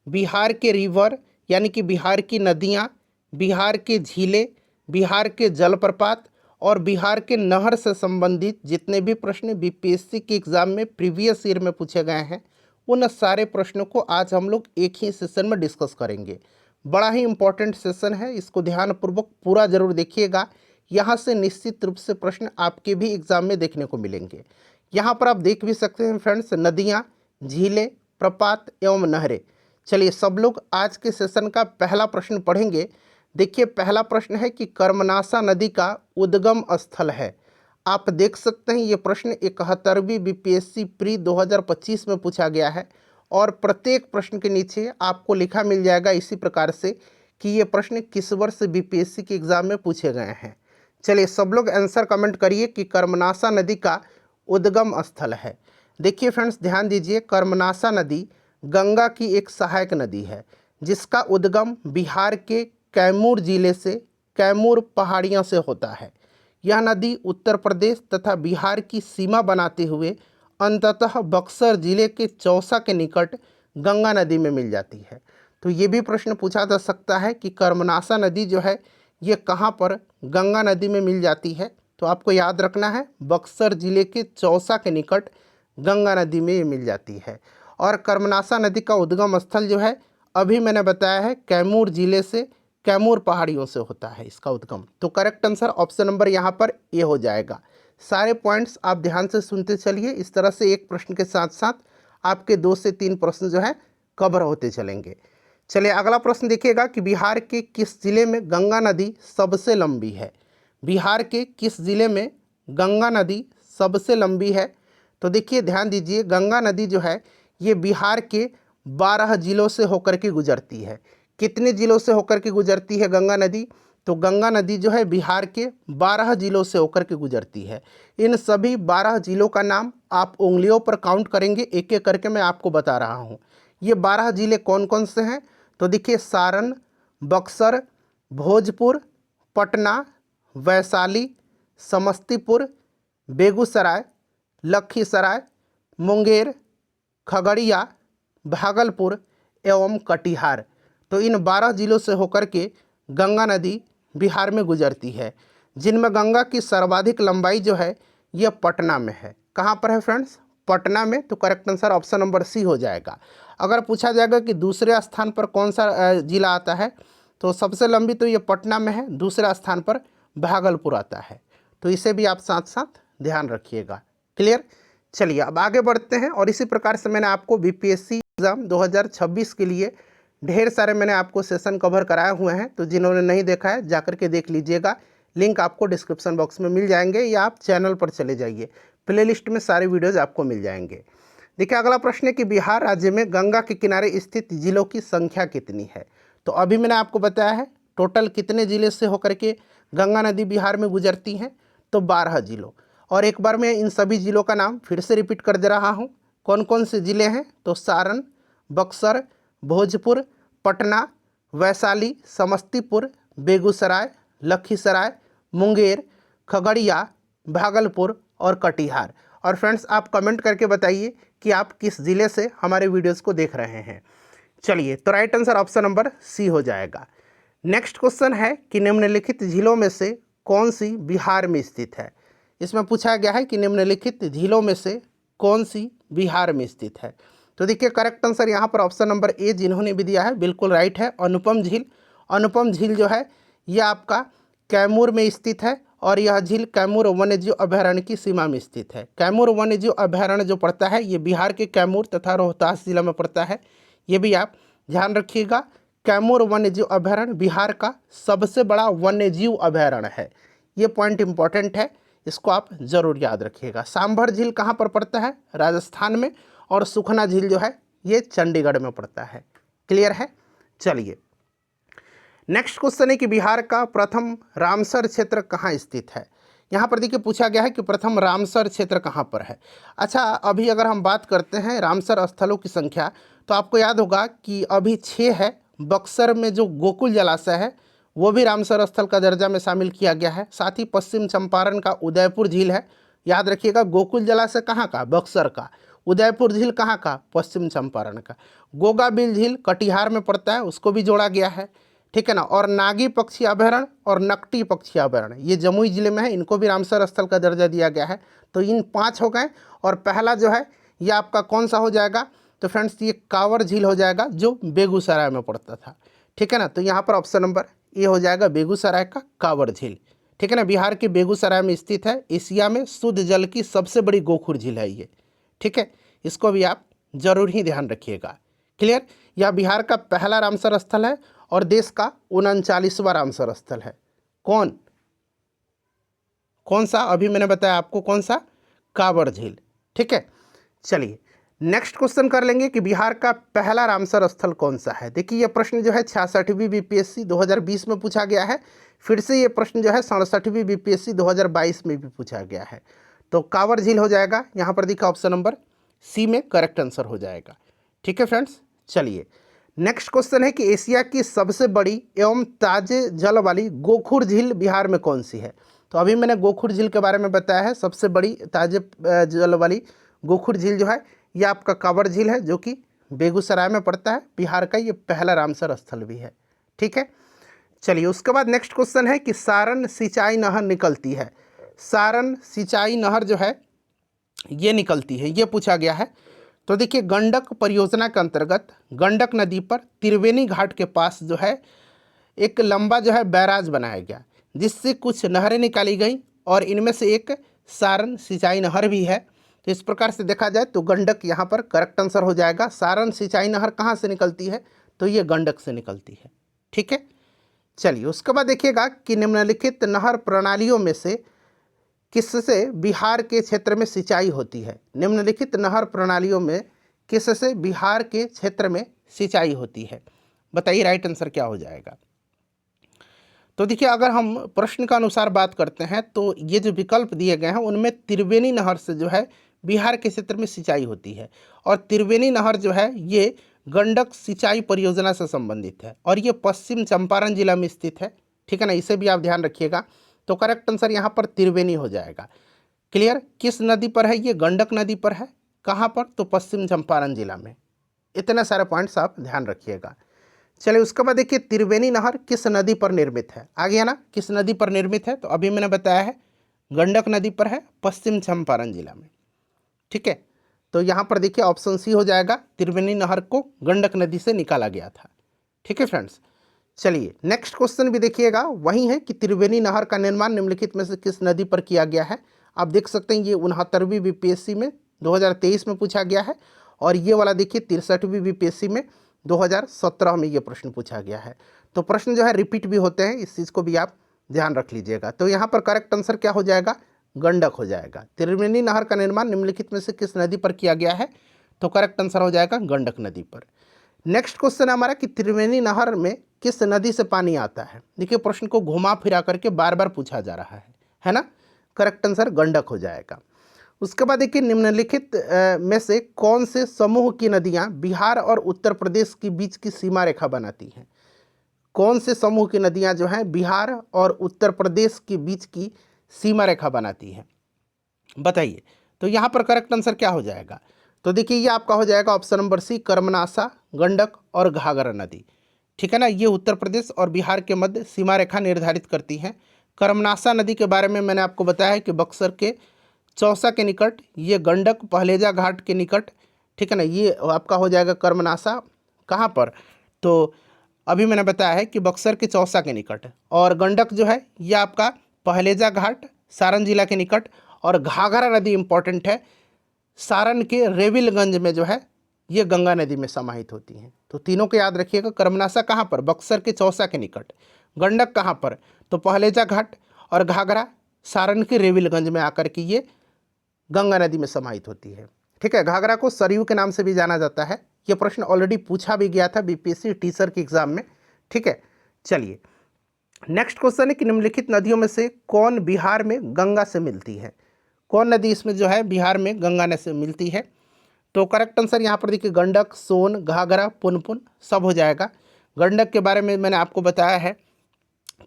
बिहार के रिवर यानी कि बिहार की नदियाँ, बिहार के झीलें, बिहार के जलप्रपात और बिहार के नहर से संबंधित जितने भी प्रश्न बीपीएससी के एग्ज़ाम में प्रीवियस ईयर में पूछे गए हैं, उन सारे प्रश्नों को आज हम लोग एक ही सेशन में डिस्कस करेंगे। बड़ा ही इम्पोर्टेंट सेशन है, इसको ध्यानपूर्वक पूरा जरूर देखिएगा। यहाँ से निश्चित रूप से प्रश्न आपके भी एग्ज़ाम में देखने को मिलेंगे। यहाँ पर आप देख भी सकते हैं फ्रेंड्स, नदियाँ, झीलें, प्रपात एवं नहरें। चलिए सब लोग आज के सेशन का पहला प्रश्न पढ़ेंगे। देखिए पहला प्रश्न है कि कर्मनाशा नदी का उद्गम स्थल है। आप देख सकते हैं ये प्रश्न 71वीं बीपीएससी प्री 2025 में पूछा गया है और प्रत्येक प्रश्न के नीचे आपको लिखा मिल जाएगा इसी प्रकार से कि ये प्रश्न किस वर्ष बीपीएससी के एग्ज़ाम में पूछे गए हैं। चलिए सब लोग आंसर कमेंट करिए कि कर्मनाशा नदी का उद्गम स्थल है। देखिए फ्रेंड्स ध्यान दीजिए, कर्मनाशा नदी गंगा की एक सहायक नदी है जिसका उद्गम बिहार के कैमूर जिले से कैमूर पहाड़ियों से होता है। यह नदी उत्तर प्रदेश तथा बिहार की सीमा बनाते हुए अंततः बक्सर जिले के चौसा के निकट गंगा नदी में मिल जाती है। तो ये भी प्रश्न पूछा जा सकता है कि कर्मनाशा नदी जो है ये कहाँ पर गंगा नदी में मिल जाती है। तो आपको याद रखना है बक्सर जिले के चौसा के निकट गंगा नदी में ये मिल जाती है। और कर्मनाशा नदी का उद्गम स्थल जो है अभी मैंने बताया है कैमूर जिले से कैमूर पहाड़ियों से होता है इसका उद्गम। तो करेक्ट आंसर ऑप्शन नंबर यहाँ पर ए हो जाएगा। सारे पॉइंट्स आप ध्यान से सुनते चलिए, इस तरह से एक प्रश्न के साथ साथ आपके 2 से 3 प्रश्न जो है कवर होते चलेंगे। चलिए अगला प्रश्न देखिएगा कि बिहार के किस जिले में गंगा नदी सबसे लंबी है। बिहार के किस जिले में गंगा नदी सबसे लंबी है। तो देखिए ध्यान दीजिए, गंगा नदी जो है ये बिहार के 12 जिलों से होकर के गुजरती है। कितने जिलों से होकर के गुजरती है गंगा नदी? तो गंगा नदी जो है बिहार के 12 जिलों से होकर के गुजरती है। इन सभी 12 जिलों का नाम आप उंगलियों पर काउंट करेंगे, एक एक करके मैं आपको बता रहा हूँ। ये 12 जिले कौन कौन से हैं? तो देखिए सारण, बक्सर, भोजपुर, पटना, वैशाली, समस्तीपुर, बेगूसराय, लखीसराय, मुंगेर, खगड़िया, भागलपुर एवं कटिहार। तो इन 12 जिलों से होकर के गंगा नदी बिहार में गुजरती है, जिनमें गंगा की सर्वाधिक लंबाई जो है यह पटना में है। कहाँ पर है फ्रेंड्स? पटना में। तो correct answer option number C हो जाएगा। अगर पूछा जाएगा कि दूसरे स्थान पर कौन सा जिला आता है, तो सबसे लंबी तो ये पटना में है, दूसरे स्थान पर भागलपुर आता है। तो इसे भी आप साथ साथ ध्यान रखिएगा। क्लियर? चलिए अब आगे बढ़ते हैं। और इसी प्रकार से मैंने आपको बीपीएससी एग्ज़ाम 2026 के लिए ढेर सारे मैंने आपको सेशन कवर कराए हुए हैं। तो जिन्होंने नहीं देखा है जाकर के देख लीजिएगा, लिंक आपको डिस्क्रिप्शन बॉक्स में मिल जाएंगे या आप चैनल पर चले जाइए, प्लेलिस्ट में सारे वीडियोज़ आपको मिल जाएंगे। देखिए अगला प्रश्न है कि बिहार राज्य में गंगा के किनारे स्थित जिलों की संख्या कितनी है। तो अभी मैंने आपको बताया है टोटल कितने ज़िले से होकर के गंगा नदी बिहार में गुजरती हैं, तो 12 जिलों। और एक बार मैं इन सभी ज़िलों का नाम फिर से रिपीट कर दे रहा हूँ, कौन कौन से ज़िले हैं। तो सारण, बक्सर, भोजपुर, पटना, वैशाली, समस्तीपुर, बेगूसराय, लखीसराय, मुंगेर, खगड़िया, भागलपुर और कटिहार। और फ्रेंड्स आप कमेंट करके बताइए कि आप किस ज़िले से हमारे वीडियोस को देख रहे हैं। चलिए तो right answer option number C हो जाएगा। नेक्स्ट क्वेश्चन है कि निम्नलिखित झीलों में से कौन सी बिहार में स्थित है। इसमें पूछा गया है कि निम्नलिखित झीलों में से कौन सी बिहार में स्थित है। तो देखिए करेक्ट आंसर यहाँ पर ऑप्शन नंबर ए जिन्होंने भी दिया है बिल्कुल राइट है, अनुपम झील। अनुपम झील जो है यह आपका कैमूर में स्थित है और यह झील कैमूर वन्यजीव अभयारण्य की सीमा में स्थित है। कैमूर वन्यजीव अभयारण्य जो पड़ता है ये बिहार के कैमूर तथा रोहतास जिला में पड़ता है। ये भी आप ध्यान रखिएगा। कैमूर वन्यजीव अभयारण्य बिहार का सबसे बड़ा वन्यजीव अभयारण्य है। ये पॉइंट इंपॉर्टेंट है, इसको आप जरूर याद रखिएगा। सांभर झील कहाँ पर पड़ता है? राजस्थान में। और सुखना झील जो है ये चंडीगढ़ में पड़ता है। क्लियर है? चलिए नेक्स्ट क्वेश्चन है कि बिहार का प्रथम रामसर क्षेत्र कहाँ स्थित है। यहाँ पर देखिए पूछा गया है कि प्रथम रामसर क्षेत्र कहाँ पर है। अच्छा अभी अगर हम बात करते हैं रामसर स्थलों की संख्या, तो आपको याद होगा कि अभी 6 है। बक्सर में जो गोकुल जलाशय है वो भी रामसर स्थल का दर्जा में शामिल किया गया है। साथ ही पश्चिम चंपारण का उदयपुर झील है। याद रखिएगा गोकुल जलाशय कहाँ का? बक्सर का। उदयपुर झील कहाँ का? पश्चिम चंपारण का। गोगाबिल झील कटिहार में पड़ता है, उसको भी जोड़ा गया है, ठीक है ना। और नागी पक्षी अभयारण्य और नकटी पक्षी अभयारण्य ये जमुई जिले में है, इनको भी रामसर स्थल का दर्जा दिया गया है। तो इन 5 हो गए। और पहला जो है ये आपका कौन सा हो जाएगा? तो फ्रेंड्स ये कांवर झील हो जाएगा, जो बेगूसराय में पड़ता था, ठीक है ना। तो यहाँ पर ऑप्शन नंबर ए हो जाएगा बेगूसराय का कांवर झील, ठीक है ना। बिहार के बेगूसराय में स्थित है। एशिया में शुद्ध जल की सबसे बड़ी गोखुर झील है ये, ठीक है। इसको भी आप जरूर ही ध्यान रखिएगा। क्लियर? यह बिहार का पहला रामसर स्थल है और देश का 39वां रामसर स्थल है। कौन सा? अभी मैंने बताया आपको कौन सा? कांवर झील, ठीक है। चलिए नेक्स्ट क्वेश्चन कर लेंगे कि बिहार का पहला रामसर स्थल कौन सा है। देखिए यह प्रश्न जो है 66वीं बीपीएससी 2020 में पूछा गया है। फिर से ये प्रश्न जो है 67वीं बीपीएससी 2022 में भी पूछा गया है। तो कांवर झील हो जाएगा, यहाँ पर दिखा ऑप्शन नंबर सी में करेक्ट आंसर हो जाएगा, ठीक है फ्रेंड्स। चलिए नेक्स्ट क्वेश्चन है कि एशिया की सबसे बड़ी एवं ताजे जल वाली गोखुर झील बिहार में कौन सी है। तो अभी मैंने गोखुर झील के बारे में बताया है। सबसे बड़ी ताजे जल वाली गोखुर झील जो है यह आपका कांवर झील है, जो कि बेगूसराय में पड़ता है। बिहार का ये पहला रामसर स्थल भी है, ठीक है। चलिए उसके बाद नेक्स्ट क्वेश्चन है कि सारण सिंचाई नहर निकलती है। सारण सिंचाई नहर जो है ये निकलती है, ये पूछा गया है। तो देखिए गंडक परियोजना के अंतर्गत गंडक नदी पर त्रिवेणी घाट के पास जो है एक लंबा जो है बैराज बनाया गया, जिससे कुछ नहरें निकाली गई और इनमें से एक सारण सिंचाई नहर भी है। तो इस प्रकार से देखा जाए तो गंडक यहाँ पर करेक्ट आंसर हो जाएगा। सारण सिंचाई नहर कहाँ से निकलती है? तो ये गंडक से निकलती है, ठीक है। चलिए उसके बाद देखिएगा कि निम्नलिखित नहर प्रणालियों में से किससे बिहार के क्षेत्र में सिंचाई होती है। निम्नलिखित नहर प्रणालियों में किससे बिहार के क्षेत्र में सिंचाई होती है? बताइए राइट आंसर क्या हो जाएगा। तो देखिए अगर हम प्रश्न का अनुसार बात करते हैं तो ये जो विकल्प दिए गए हैं उनमें त्रिवेणी नहर से जो है बिहार के क्षेत्र में सिंचाई होती है। और त्रिवेणी नहर जो है ये गंडक सिंचाई परियोजना से संबंधित है और ये पश्चिम चंपारण जिला में स्थित है, ठीक है ना। इसे भी आप ध्यान रखिएगा। तो करेक्ट आंसर यहाँ पर त्रिवेणी हो जाएगा। क्लियर? किस नदी पर है? ये गंडक नदी पर है। कहाँ पर? तो पश्चिम चंपारण जिला में। इतने सारे पॉइंट्स आप ध्यान रखिएगा। चलिए उसके बाद देखिए त्रिवेणी नहर किस नदी पर निर्मित है। आ गया ना, किस नदी पर निर्मित है? तो अभी मैंने बताया है गंडक नदी पर है, पश्चिम चंपारण जिला में, ठीक है। तो यहाँ पर देखिए ऑप्शन सी हो जाएगा, त्रिवेणी नहर को गंडक नदी से निकाला गया था, ठीक है फ्रेंड्स। चलिए नेक्स्ट क्वेश्चन भी देखिएगा, वही है कि त्रिवेणी नहर का निर्माण निम्नलिखित में से किस नदी पर किया गया है। आप देख सकते हैं ये 69वीं बीपीएससी में 2023 में पूछा गया है और ये वाला देखिए 63वीं बीपीएससी में 2017 में ये प्रश्न पूछा गया है। तो प्रश्न जो है रिपीट भी होते हैं, इस चीज़ को भी आप ध्यान रख लीजिएगा। तो यहाँ पर करेक्ट आंसर क्या हो जाएगा? गंडक हो जाएगा। त्रिवेणी नहर का निर्माण निम्नलिखित में से किस नदी पर किया गया है? तो करेक्ट आंसर हो जाएगा गंडक नदी पर। नेक्स्ट क्वेश्चन है हमारा कि त्रिवेणी नहर में किस नदी से पानी आता है। देखिए प्रश्न को घुमा फिरा करके बार बार पूछा जा रहा है ना। करेक्ट आंसर गंडक हो जाएगा। उसके बाद देखिए निम्नलिखित में से कौन से समूह की नदियां बिहार और उत्तर प्रदेश के बीच की सीमा रेखा बनाती हैं। कौन से समूह की नदियां जो हैं बिहार और उत्तर प्रदेश के बीच की सीमा रेखा बनाती हैं, बताइए। तो यहाँ पर करेक्ट आंसर क्या हो जाएगा? तो देखिए ये आपका हो जाएगा ऑप्शन नंबर सी, कर्मनाशा, गंडक और घाघरा नदी, ठीक है ना। ये उत्तर प्रदेश और बिहार के मध्य सीमा रेखा निर्धारित करती हैं। कर्मनाशा नदी के बारे में मैंने आपको बताया है कि बक्सर के चौसा के निकट, ये गंडक पहलेजा घाट के निकट, ठीक है ना। ये आपका हो जाएगा कर्मनाशा कहाँ पर? तो अभी मैंने बताया है कि बक्सर के चौसा के निकट। और गंडक जो है ये आपका पहलेजा घाट सारण जिला के निकट। और घाघरा नदी इंपॉर्टेंट है, सारण के रेविलगंज में जो है ये गंगा नदी में समाहित होती हैं। तो तीनों को याद रखिएगा। कर्मनाशा कहाँ पर? बक्सर के चौसा के निकट। गंडक कहाँ पर? तो पहलेजा घाट। और घाघरा सारण के रेविलगंज में आकर के ये गंगा नदी में समाहित होती है, ठीक है। घाघरा को सरयू के नाम से भी जाना जाता है। ये प्रश्न ऑलरेडी पूछा भी गया था बीपीएससी टीचर के एग्जाम में, ठीक है। चलिए नेक्स्ट क्वेश्चन है कि निम्नलिखित नदियों में से कौन बिहार में गंगा से मिलती है। कौन नदी इसमें जो है बिहार में गंगा नदी से मिलती है? तो करेक्ट आंसर यहाँ पर देखिए गंडक, सोन, घाघरा, पुनपुन सब हो जाएगा। गंडक के बारे में मैंने आपको बताया है,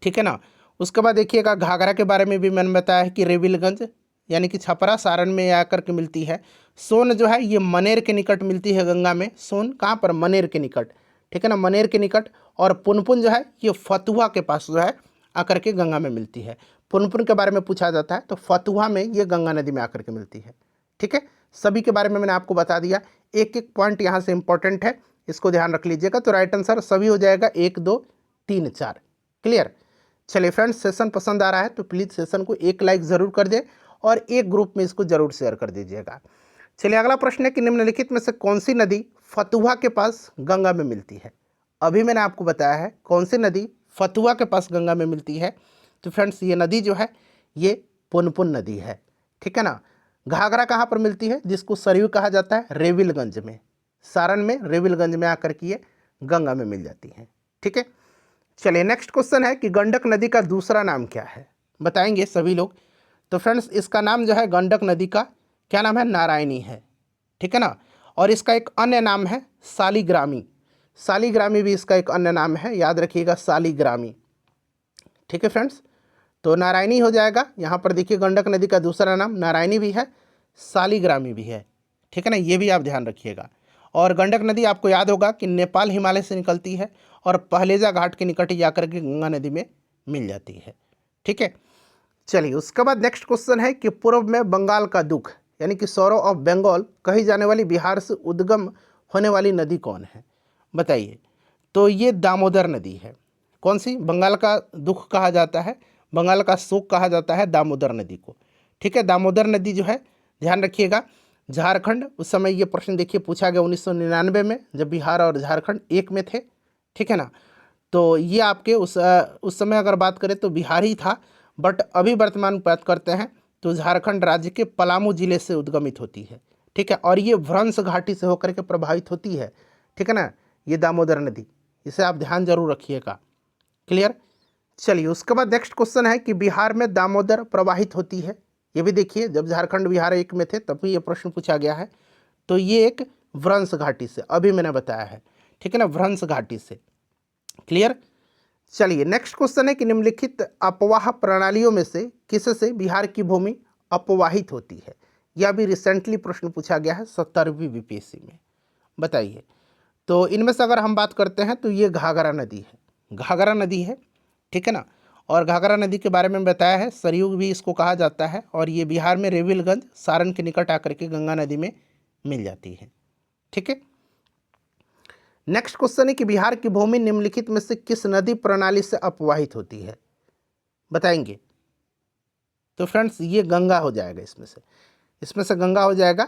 ठीक है ना। उसके बाद देखिएगा घाघरा के बारे में भी मैंने बताया है कि रेविलगंज यानी कि छपरा सारण में आकर के मिलती है। सोन जो है ये मनेर के निकट मिलती है गंगा में। सोन कहाँ पर? मनेर के निकट, ठीक है ना, मनेर के निकट। और पुनपुन जो है ये फतुहा के पास जो है आकर के गंगा में मिलती है। पुनपुन के बारे में पूछा जाता है तो फतुहा में ये गंगा नदी में आकर के मिलती है, ठीक है। सभी के बारे में मैंने आपको बता दिया। एक एक पॉइंट यहाँ से इंपॉर्टेंट है, इसको ध्यान रख लीजिएगा। तो राइट आंसर सभी हो जाएगा 1 2 3 4। क्लियर। चलिए फ्रेंड्स, सेशन पसंद आ रहा है तो प्लीज़ सेशन को एक लाइक ज़रूर कर दें और एक ग्रुप में इसको ज़रूर शेयर कर दीजिएगा। चलिए अगला प्रश्न है कि निम्नलिखित में से कौन सी नदी फतुहा के पास गंगा में मिलती है? अभी मैंने आपको बताया है कौन सी नदी फतुहा के पास गंगा में मिलती है। तो फ्रेंड्स ये नदी जो है ये पुनपुन नदी है, ठीक है ना। घाघरा कहाँ पर मिलती है? जिसको सरयू कहा जाता है, रेविलगंज में, सारण में रेविलगंज में आकर के ये गंगा में मिल जाती है, ठीक है। चलिए नेक्स्ट क्वेश्चन है कि गंडक नदी का दूसरा नाम क्या है? बताएंगे सभी लोग। तो फ्रेंड्स इसका नाम जो है गंडक नदी का क्या नाम है? नारायणी है, ठीक है ना। और इसका एक अन्य नाम है सालीग्रामी। सालीग्रामी भी इसका एक अन्य नाम है, याद रखिएगा सालीग्रामी, ठीक है फ्रेंड्स। तो नारायणी हो जाएगा। यहाँ पर देखिए गंडक नदी का दूसरा नाम नारायणी भी है, सालीग्रामी भी है, ठीक है ना, ये भी आप ध्यान रखिएगा। और गंडक नदी आपको याद होगा कि नेपाल हिमालय से निकलती है और पहलेजा घाट के निकट जाकर के गंगा नदी में मिल जाती है, ठीक है। चलिए उसके बाद नेक्स्ट क्वेश्चन है कि पूर्व में बंगाल का दुख यानी कि सौरो ऑफ बंगाल कही जाने वाली बिहार से उद्गम होने वाली नदी कौन है? बताइए। तो ये दामोदर नदी है। कौन सी? बंगाल का दुख कहा जाता है, बंगाल का शोक कहा जाता है दामोदर नदी को, ठीक है। दामोदर नदी जो है ध्यान रखिएगा झारखंड, उस समय ये प्रश्न देखिए पूछा गया 1999 में, जब बिहार और झारखंड एक में थे, ठीक है ना। तो ये आपके उस समय अगर बात करें तो बिहार ही था, बट अभी वर्तमान बात करते हैं तो झारखंड राज्य के पलामू जिले से उद्गमित होती है, ठीक है। और ये भ्रंश घाटी से होकर के प्रभावित होती है, ठीक है ना, ये दामोदर नदी, इसे आप ध्यान जरूर रखिएगा। क्लियर। चलिए उसके बाद नेक्स्ट क्वेश्चन है कि बिहार में दामोदर प्रवाहित होती है। ये भी देखिए जब झारखंड बिहार एक में थे तब भी ये प्रश्न पूछा गया है। तो ये एक भ्रंश घाटी से, अभी मैंने बताया है, ठीक है ना, भ्रंश घाटी से। क्लियर। चलिए नेक्स्ट क्वेश्चन है कि निम्नलिखित अपवाह प्रणालियों में से किससे बिहार की भूमि अपवाहित होती है? यह भी रिसेंटली प्रश्न पूछा गया है 70वीं बीपीएससी में। बताइए। तो इनमें से अगर हम बात करते हैं तो ये घाघरा नदी है, घाघरा नदी है, ठीक है ना। और घाघरा नदी के बारे में बताया है, सरयू भी इसको कहा जाता है। और ये बिहार में रेविलगंज सारण के निकट आकर के गंगा नदी में मिल जाती है, ठीक है। नेक्स्ट क्वेश्चन है कि बिहार की भूमि निम्नलिखित में से किस नदी प्रणाली से अपवाहित होती है? बताएंगे। तो फ्रेंड्स ये गंगा हो जाएगा, इसमें से गंगा हो जाएगा।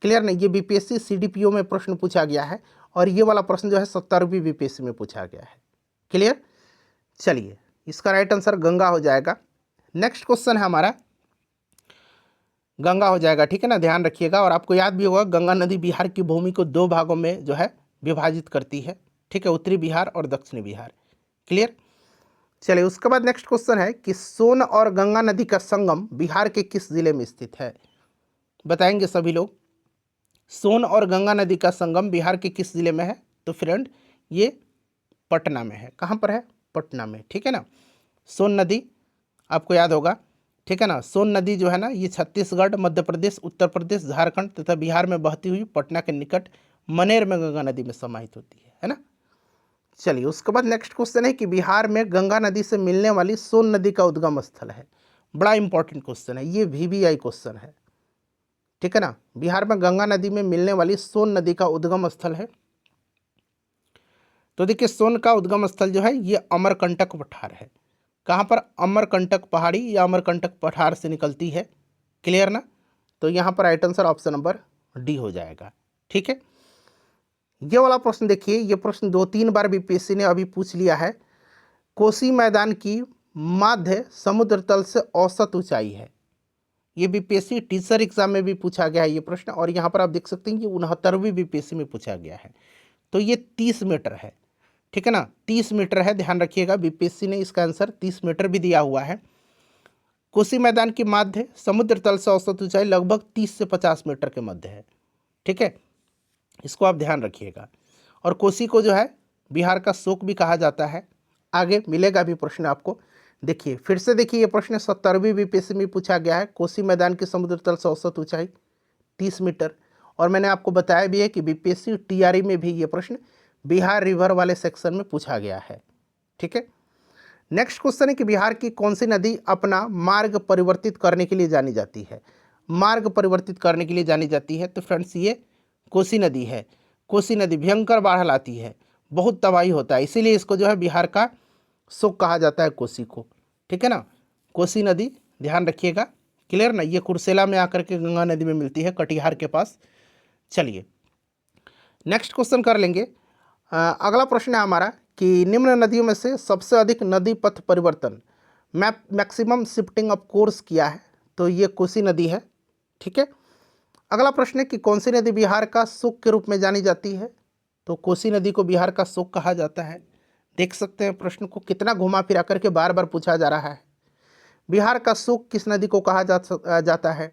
क्लियर नहीं? ये बीपीएससी सीडीपीओ में प्रश्न पूछा गया है और ये वाला प्रश्न जो है 70वीं बीपीएससी में पूछा गया है। क्लियर। चलिए इसका राइट आंसर गंगा हो जाएगा। नेक्स्ट क्वेश्चन है हमारा गंगा हो जाएगा, ठीक है ना, ध्यान रखिएगा। और आपको याद भी होगा गंगा नदी बिहार की भूमि को 2 भागों में जो है विभाजित करती है, ठीक है, उत्तरी बिहार और दक्षिणी बिहार। क्लियर। चलिए उसके बाद नेक्स्ट क्वेश्चन है कि सोन और गंगा नदी का संगम बिहार के किस जिले में स्थित है? बताएंगे सभी लोग। सोन और गंगा नदी का संगम बिहार के किस जिले में है? तो फ्रेंड ये पटना में है। कहाँ पर है? पटना में, ठीक है ना। सोन नदी आपको याद होगा, ठीक है ना। सोन नदी जो है ना ये छत्तीसगढ़, मध्य प्रदेश, उत्तर प्रदेश, झारखंड तथा बिहार में बहती हुई पटना के निकट मनेर में गंगा नदी में समाहित होती है ना। चलिए उसके बाद नेक्स्ट क्वेश्चन है कि बिहार में गंगा नदी से मिलने वाली सोन नदी का उद्गम स्थल है। बड़ा इंपॉर्टेंट क्वेश्चन है, ये VVI क्वेश्चन है, ठीक है ना। बिहार में गंगा नदी में मिलने वाली सोन नदी का उद्गम स्थल है। तो देखिए सोन का उद्गम स्थल जो है ये अमरकंटक पठार है। कहाँ पर? अमरकंटक पहाड़ी या अमरकंटक पठार से निकलती है। क्लियर ना। तो यहाँ पर right answer option number D हो जाएगा, ठीक है। ये वाला प्रश्न देखिए, ये प्रश्न 2-3 बार बीपीएससी ने अभी पूछ लिया है। कोसी मैदान की माध्य समुद्र तल से औसत ऊंचाई है। ये बीपीएससी टीचर एग्जाम में भी पूछा गया है ये प्रश्न, और यहाँ पर आप देख सकते हैं कि 69वीं बीपीएससी में पूछा गया है। तो ये 30 मीटर है, ठीक है ना, 30 मीटर है, ध्यान रखिएगा। बीपीएससी ने इसका आंसर 30 मीटर भी दिया हुआ है। कोसी मैदान की माध्य समुद्र तल से औसत ऊंचाई लगभग 30 से 50 मीटर के मध्य है, ठीक है, इसको आप ध्यान रखिएगा। और कोसी को जो है बिहार का शोक भी कहा जाता है। आगे मिलेगा भी प्रश्न आपको। देखिए फिर से देखिए, ये प्रश्न 70वीं बीपीएससी में पूछा गया है। कोसी मैदान की समुद्र तल से औसत ऊंचाई 30 मीटर। और मैंने आपको बताया भी है कि बीपीएससी टीआरई में भी ये प्रश्न बिहार रिवर वाले सेक्शन में पूछा गया है। ठीक है, नेक्स्ट क्वेश्चन है कि बिहार की कौन सी नदी अपना मार्ग परिवर्तित करने के लिए जानी जाती है? मार्ग परिवर्तित करने के लिए जानी जाती है तो फ्रेंड्स ये कोसी नदी है। कोसी नदी भयंकर बाढ़ लाती है, बहुत तबाही होता है, इसीलिए इसको जो है बिहार का शोक कहा जाता है कोसी को। ठीक है ना, कोसी नदी ध्यान रखिएगा, क्लियर ना। ये कुर्सेला में आकर के गंगा नदी में मिलती है, कटिहार के पास। चलिए नेक्स्ट क्वेश्चन कर लेंगे। अगला प्रश्न है हमारा कि निम्न नदियों में से सबसे अधिक नदी पथ परिवर्तन मैक्सिमम शिफ्टिंग ऑफ कोर्स किया है, तो ये कोसी नदी है। ठीक है, अगला प्रश्न है कि कौन सी नदी बिहार का शोक के रूप में जानी जाती है? तो कोसी नदी को बिहार का शोक कहा जाता है। देख सकते हैं प्रश्न को कितना घुमा फिरा करके बार बार पूछा जा रहा है। बिहार का शोक किस नदी को कहा जाता है?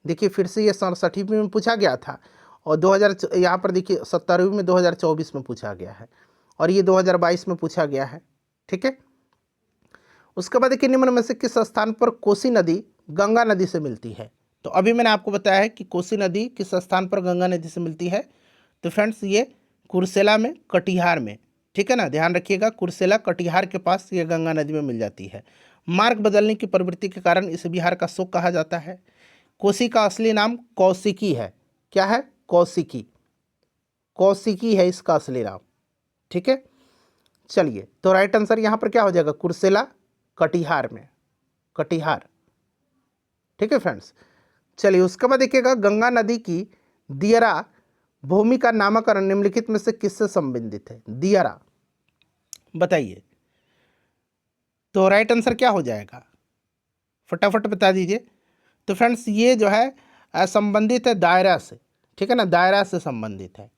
देखिए फिर से ये 67वीं में पूछा गया था और 2000 यहाँ पर देखिए 70वीं में 2024 में पूछा गया है और ये 2022 में पूछा गया है। ठीक है, उसके बाद देखिए निम्न में से किस स्थान पर कोसी नदी गंगा नदी से मिलती है? तो अभी मैंने आपको बताया है कि कोसी नदी किस स्थान पर गंगा नदी से मिलती है, तो फ्रेंड्स ये कुर्सेला में, कटिहार में। ठीक है ना, ध्यान रखिएगा, कुर्सेला कटिहार के पास ये गंगा नदी में मिल जाती है। मार्ग बदलने की प्रवृत्ति के कारण इसे बिहार का शोक कहा जाता है। कोसी का असली नाम कौशिकी है। क्या है? कौशिकी, कौशिकी है इसका असली नाम। ठीक है, चलिए तो राइट आंसर यहाँ पर क्या हो जाएगा? कुर्सेला कटिहार में, कटिहार। ठीक है फ्रेंड्स, चलिए उसके बाद देखिएगा गंगा नदी की दियरा भूमि का नामकरण निम्नलिखित में से किससे संबंधित है? दियरा, बताइए। तो राइट आंसर क्या हो जाएगा? फटाफट बता दीजिए। तो फ्रेंड्स ये जो है संबंधित है दायरा से। ठीक है ना, दायरा से संबंधित है।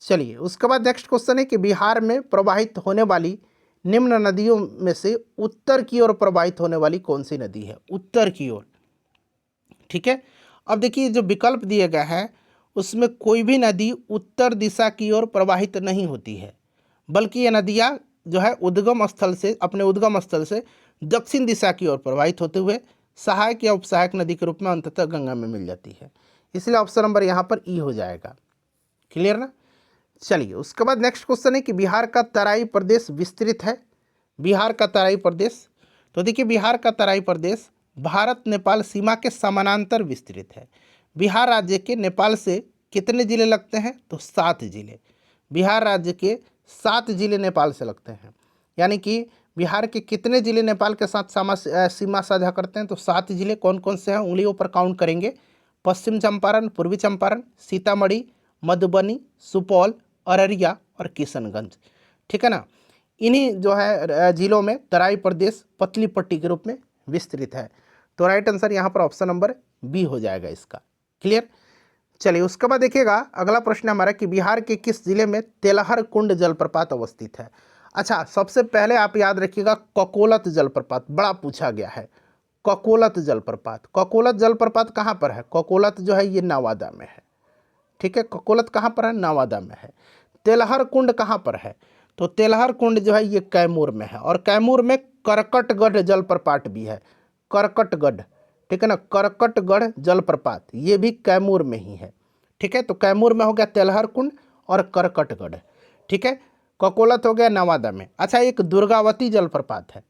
चलिए उसके बाद नेक्स्ट क्वेश्चन है कि बिहार में प्रवाहित होने वाली निम्न नदियों में से उत्तर की ओर प्रवाहित होने वाली कौन सी नदी है? उत्तर की ओर। ठीक है, अब देखिए जो विकल्प दिए गए हैं उसमें कोई भी नदी उत्तर दिशा की ओर प्रवाहित नहीं होती है, बल्कि ये नदियाँ जो है उद्गम स्थल से, अपने उद्गम स्थल से दक्षिण दिशा की ओर प्रवाहित होते हुए सहायक या उपसहायक नदी के रूप में अंततः गंगा में मिल जाती है। इसलिए ऑप्शन नंबर यहाँ पर ई हो जाएगा। क्लियर ना? चलिए उसके बाद नेक्स्ट क्वेश्चन है कि बिहार का तराई प्रदेश विस्तृत है। बिहार का तराई प्रदेश, तो देखिए बिहार का तराई प्रदेश भारत नेपाल सीमा के समानांतर विस्तृत है। बिहार राज्य के नेपाल से कितने जिले लगते हैं? तो 7 जिले। बिहार राज्य के 7 जिले नेपाल से लगते हैं। यानी कि बिहार के कितने जिले नेपाल के साथ सीमा साझा करते हैं? तो 7 जिले। कौन कौन से हैं उंगलियों पर काउंट करेंगे। पश्चिम चंपारण, पूर्वी चंपारण, सीतामढ़ी, मधुबनी, सुपौल, अररिया और किशनगंज। ठीक है ना, इन्हीं जो है जिलों में तराई प्रदेश पतली पट्टी के रूप में विस्तृत है। तो राइट आंसर यहाँ पर ऑप्शन नंबर बी हो जाएगा इसका। क्लियर? चलिए उसके बाद देखिएगा अगला प्रश्न हमारा कि बिहार के किस जिले में तेलहर कुंड जलप्रपात अवस्थित है? अच्छा, सबसे पहले आप याद रखिएगा ककोलत जलप्रपात बड़ा पूछा गया है। ककोलत जलप्रपात, ककोलत जलप्रपात कहाँ पर है? ककोलत जो है ये नवादा में है। ठीक है, ककोलत कहाँ पर है? नवादा में है। तेलहर कुंड कहाँ पर है? तो तेलहर कुंड जो है ये कैमूर में है और कैमूर में करकटगढ़ जलप्रपात भी है। करकटगढ़, ठीक है ना, करकटगढ़ जलप्रपात ये भी कैमूर में ही है। ठीक है, तो कैमूर में हो गया तेलहर कुंड और करकटगढ़। ठीक है, ककोलत हो गया नवादा में। अच्छा, एक दुर्गावती जलप्रपात है,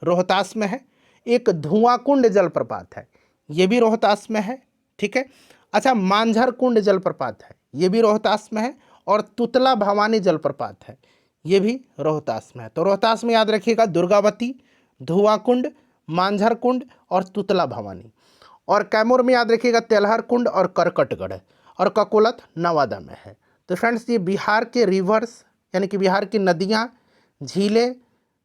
रोहतास में है। एक धुआं कुंड जलप्रपात है, ये भी रोहतास में है। ठीक है, अच्छा, मांझर कुंड जलप्रपात है, ये भी रोहतास में है। और तुतला भवानी जलप्रपात है, ये भी रोहतास में है। तो रोहतास में याद रखिएगा दुर्गावती, धुआं कुंड, मांझर कुंड और तुतला भवानी। और कैमूर में याद रखिएगा तेलहर कुंड और करकटगढ़। और ककोलत नवादा में है। तो फ्रेंड्स ये बिहार के रिवर्स यानी कि बिहार की नदियाँ, झीलें,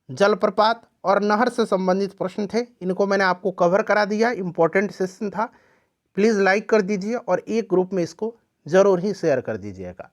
जलप्रपात और नहर से संबंधित प्रश्न थे। इनको मैंने आपको कवर करा दिया, इम्पोर्टेंट सेशन था। प्लीज़ लाइक कर दीजिए और एक ग्रुप में इसको ज़रूर ही शेयर कर दीजिएगा।